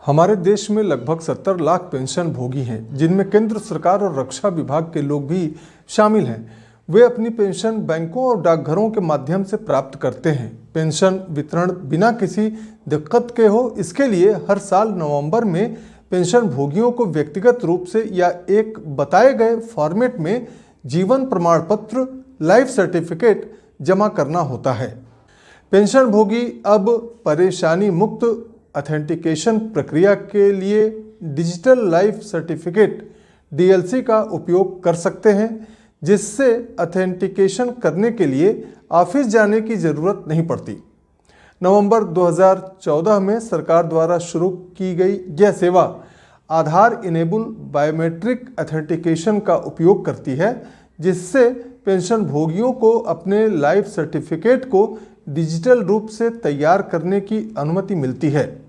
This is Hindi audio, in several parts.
हमारे देश में लगभग 70 लाख पेंशन भोगी हैं, जिनमें केंद्र सरकार और रक्षा विभाग के लोग भी शामिल हैं। वे अपनी पेंशन बैंकों और डाकघरों के माध्यम से प्राप्त करते हैं। पेंशन वितरण बिना किसी दिक्कत के हो, इसके लिए हर साल नवंबर में पेंशन भोगियों को व्यक्तिगत रूप से या एक बताए गए फॉर्मेट में जीवन प्रमाण पत्र लाइफ सर्टिफिकेट जमा करना होता है। पेंशन भोगी अब परेशानी मुक्त ऑथेंटिकेशन प्रक्रिया के लिए डिजिटल लाइफ सर्टिफिकेट डीएलसी का उपयोग कर सकते हैं, जिससे ऑथेंटिकेशन करने के लिए ऑफिस जाने की ज़रूरत नहीं पड़ती। नवंबर 2014 में सरकार द्वारा शुरू की गई यह सेवा आधार इनेबल बायोमेट्रिक ऑथेंटिकेशन का उपयोग करती है, जिससे पेंशन भोगियों को अपने लाइफ सर्टिफिकेट को डिजिटल रूप से तैयार करने की अनुमति मिलती है।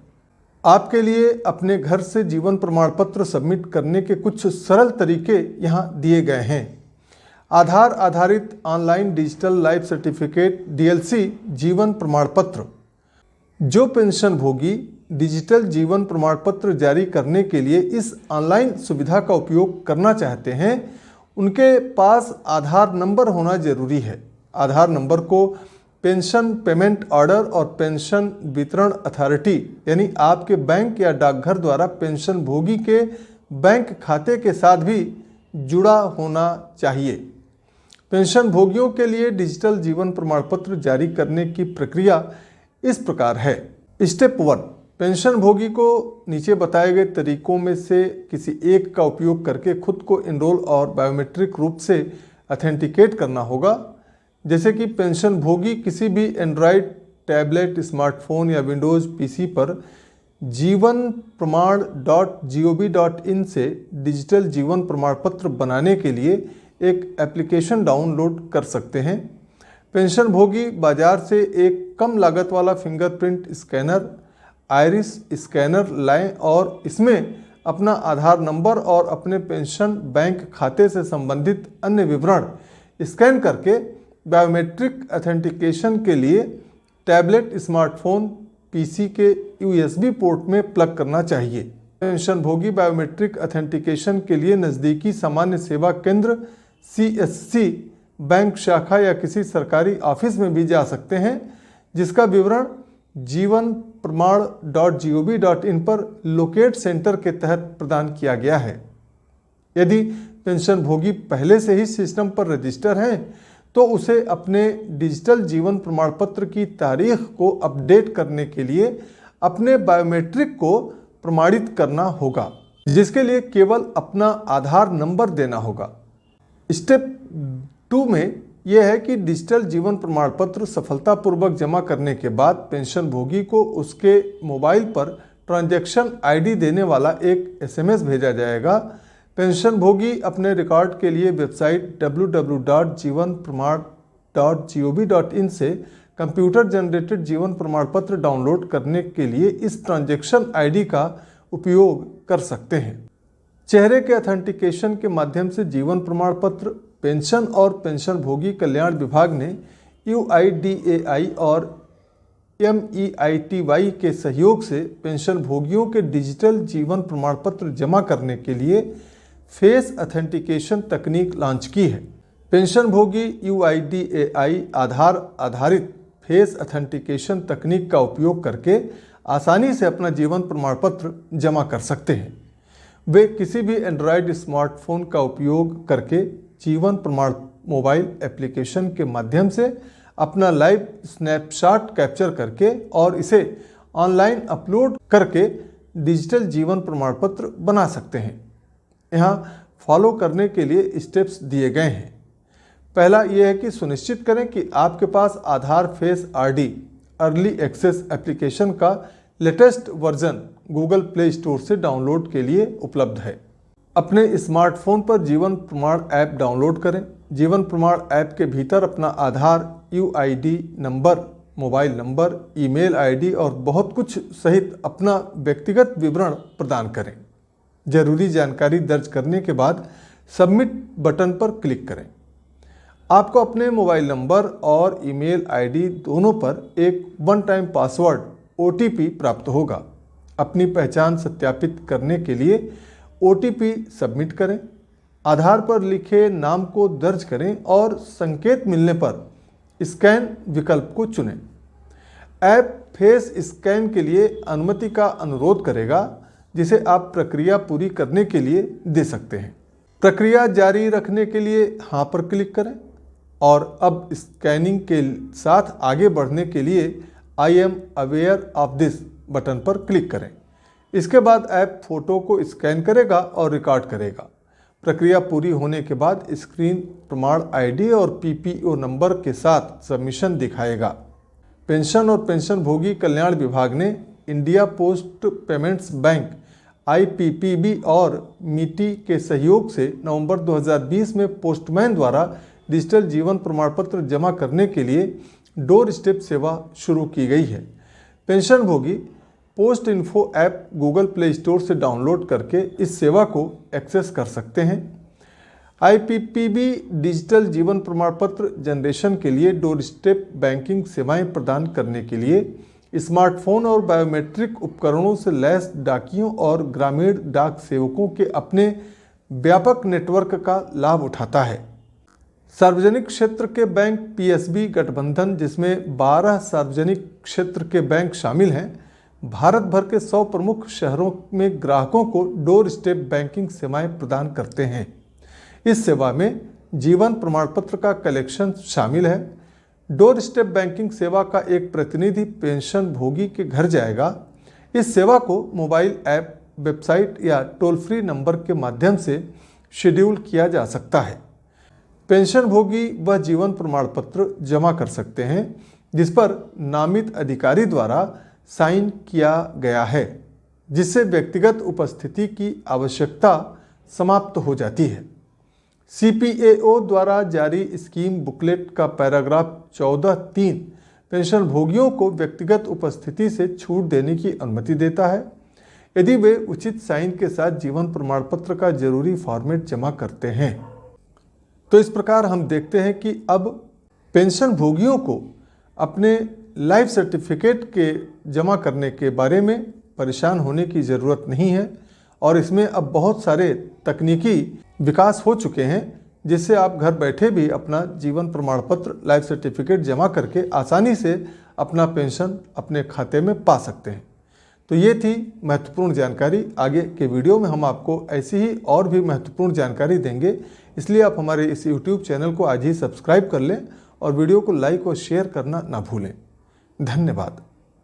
आपके लिए अपने घर से जीवन प्रमाण पत्र सबमिट करने के कुछ सरल तरीके यहाँ दिए गए हैं। आधार आधारित online digital life certificate DLC जीवन प्रमाण पत्र। जो पेंशन भोगी डिजिटल जीवन प्रमाण पत्र जारी करने के लिए इस ऑनलाइन सुविधा का उपयोग करना चाहते हैं, उनके पास आधार नंबर होना जरूरी है। आधार नंबर को पेंशन पेमेंट ऑर्डर और पेंशन वितरण अथॉरिटी यानी आपके बैंक या डाकघर द्वारा पेंशन भोगी के बैंक खाते के साथ भी जुड़ा होना चाहिए। पेंशन भोगियों के लिए डिजिटल जीवन प्रमाण पत्र जारी करने की प्रक्रिया इस प्रकार है। स्टेप 1, पेंशन भोगी को नीचे बताए गए तरीकों में से किसी एक का उपयोग करके खुद को एनरोल और बायोमेट्रिक रूप से ऑथेंटिकेट करना होगा। जैसे कि पेंशन भोगी किसी भी एंड्रॉयड टैबलेट, स्मार्टफोन या विंडोज़ पीसी पर जीवन प्रमाण .gov.in से डिजिटल जीवन प्रमाण पत्र बनाने के लिए एक एप्लीकेशन डाउनलोड कर सकते हैं। पेंशन भोगी बाजार से एक कम लागत वाला फिंगरप्रिंट स्कैनर, आइरिस स्कैनर लाएं और इसमें अपना आधार नंबर और अपने पेंशन बैंक खाते से संबंधित अन्य विवरण स्कैन करके बायोमेट्रिक ऑथेंटिकेशन के लिए टैबलेट, स्मार्टफोन, पीसी के यूएसबी पोर्ट में प्लग करना चाहिए। पेंशन भोगी बायोमेट्रिक ऑथेंटिकेशन के लिए नज़दीकी सामान्य सेवा केंद्र CSC बैंक शाखा या किसी सरकारी ऑफिस में भी जा सकते हैं, जिसका विवरण जीवन प्रमाण .gov.in पर लोकेट सेंटर के तहत प्रदान किया गया है। यदि पेंशन भोगी पहले से ही सिस्टम पर रजिस्टर हैं, तो उसे अपने डिजिटल जीवन प्रमाण पत्र की तारीख को अपडेट करने के लिए अपने बायोमेट्रिक को प्रमाणित करना होगा, जिसके लिए केवल अपना आधार नंबर देना होगा। स्टेप 2 में यह है कि डिजिटल जीवन प्रमाण पत्र सफलतापूर्वक जमा करने के बाद पेंशन भोगी को उसके मोबाइल पर ट्रांजैक्शन आईडी देने वाला एक SMS भेजा जाएगा। पेंशन भोगी अपने रिकॉर्ड के लिए वेबसाइट www.jivanpraman.gov.in से कंप्यूटर जनरेटेड जीवन प्रमाण पत्र डाउनलोड करने के लिए इस ट्रांजैक्शन आईडी का उपयोग कर सकते हैं। चेहरे के ऑथेंटिकेशन के माध्यम से जीवन प्रमाण पत्र पेंशन और पेंशन भोगी कल्याण विभाग ने UIDAI और MEITY के सहयोग से पेंशन भोगियों के डिजिटल जीवन प्रमाण पत्र जमा करने के लिए फेस ऑथेंटिकेशन तकनीक लॉन्च की है। पेंशन भोगी UIDAI आधार आधारित फेस ऑथेंटिकेशन तकनीक का उपयोग करके आसानी से अपना जीवन प्रमाण पत्र जमा कर सकते हैं। वे किसी भी एंड्रॉयड स्मार्टफोन का उपयोग करके जीवन प्रमाण मोबाइल एप्लीकेशन के माध्यम से अपना लाइव स्नैपशॉट कैप्चर करके और इसे ऑनलाइन अपलोड करके डिजिटल जीवन प्रमाण पत्र बना सकते हैं। यहाँ फॉलो करने के लिए स्टेप्स दिए गए हैं। पहला यह है कि सुनिश्चित करें कि आपके पास Aadhaar face RD early access application का latest version Google Play Store से डाउनलोड के लिए उपलब्ध है। अपने स्मार्टफोन पर जीवन प्रमाण ऐप डाउनलोड करें। जीवन प्रमाण ऐप के भीतर अपना आधार, UID number, mobile number, email ID और बहुत कुछ सहित अपना व्यक्तिगत विवरण प्रदान करें। जरूरी जानकारी दर्ज करने के बाद सबमिट बटन पर क्लिक करें। आपको अपने मोबाइल नंबर और ईमेल ID दोनों पर एक वन टाइम पासवर्ड OTP प्राप्त होगा। अपनी पहचान सत्यापित करने के लिए OTP सबमिट करें। आधार पर लिखे नाम को दर्ज करें और संकेत मिलने पर स्कैन विकल्प को चुनें। ऐप फेस स्कैन के लिए अनुमति का अनुरोध करेगा, जिसे आप प्रक्रिया पूरी करने के लिए दे सकते हैं। प्रक्रिया जारी रखने के लिए हाँ पर क्लिक करें और अब स्कैनिंग के साथ आगे बढ़ने के लिए I am aware of this button पर क्लिक करें। इसके बाद ऐप फोटो को स्कैन करेगा और रिकॉर्ड करेगा। प्रक्रिया पूरी होने के बाद स्क्रीन प्रमाण ID और PPO नंबर के साथ सबमिशन दिखाएगा। पेंशन और पेंशनभोगी कल्याण विभाग ने India post payments bank IPPB और MITI के सहयोग से नवंबर 2020 में पोस्टमैन द्वारा डिजिटल जीवन प्रमाण पत्र जमा करने के लिए डोर स्टेप सेवा शुरू की गई है। पेंशनभोगी post info app Google Play Store से डाउनलोड करके इस सेवा को एक्सेस कर सकते हैं। IPPB डिजिटल जीवन प्रमाण पत्र जनरेशन के लिए डोर स्टेप बैंकिंग सेवाएं प्रदान करने के लिए स्मार्टफोन और बायोमेट्रिक उपकरणों से लैस डाकियों और ग्रामीण डाक सेवकों के अपने व्यापक नेटवर्क का लाभ उठाता है। सार्वजनिक क्षेत्र के बैंक PSB गठबंधन, जिसमें 12 सार्वजनिक क्षेत्र के बैंक शामिल हैं, भारत भर के 100 प्रमुख शहरों में ग्राहकों को डोर स्टेप बैंकिंग सेवाएं प्रदान करते हैं। इस सेवा में जीवन प्रमाण पत्र का कलेक्शन शामिल है। डोर स्टेप बैंकिंग सेवा का एक प्रतिनिधि पेंशन भोगी के घर जाएगा। इस सेवा को मोबाइल ऐप, वेबसाइट या टोल फ्री नंबर के माध्यम से शेड्यूल किया जा सकता है। पेंशन भोगी वह जीवन प्रमाण पत्र जमा कर सकते हैं जिस पर नामित अधिकारी द्वारा साइन किया गया है, जिससे व्यक्तिगत उपस्थिति की आवश्यकता समाप्त हो जाती है। CPAO द्वारा जारी स्कीम बुकलेट का पैराग्राफ 14(3) पेंशन भोगियों को व्यक्तिगत उपस्थिति से छूट देने की अनुमति देता है, यदि वे उचित साइन के साथ जीवन प्रमाण पत्र का जरूरी फॉर्मेट जमा करते हैं। तो इस प्रकार हम देखते हैं कि अब पेंशन भोगियों को अपने लाइफ सर्टिफिकेट के जमा करने के बारे में परेशान होने की ज़रूरत नहीं है और इसमें अब बहुत सारे तकनीकी विकास हो चुके हैं, जिससे आप घर बैठे भी अपना जीवन प्रमाण पत्र, लाइफ सर्टिफिकेट जमा करके आसानी से अपना पेंशन अपने खाते में पा सकते हैं। तो ये थी महत्वपूर्ण जानकारी। आगे के वीडियो में हम आपको ऐसी ही और भी महत्वपूर्ण जानकारी देंगे, इसलिए आप हमारे इस YouTube चैनल को आज ही सब्सक्राइब कर लें और वीडियो को लाइक और शेयर करना ना भूलें। धन्यवाद।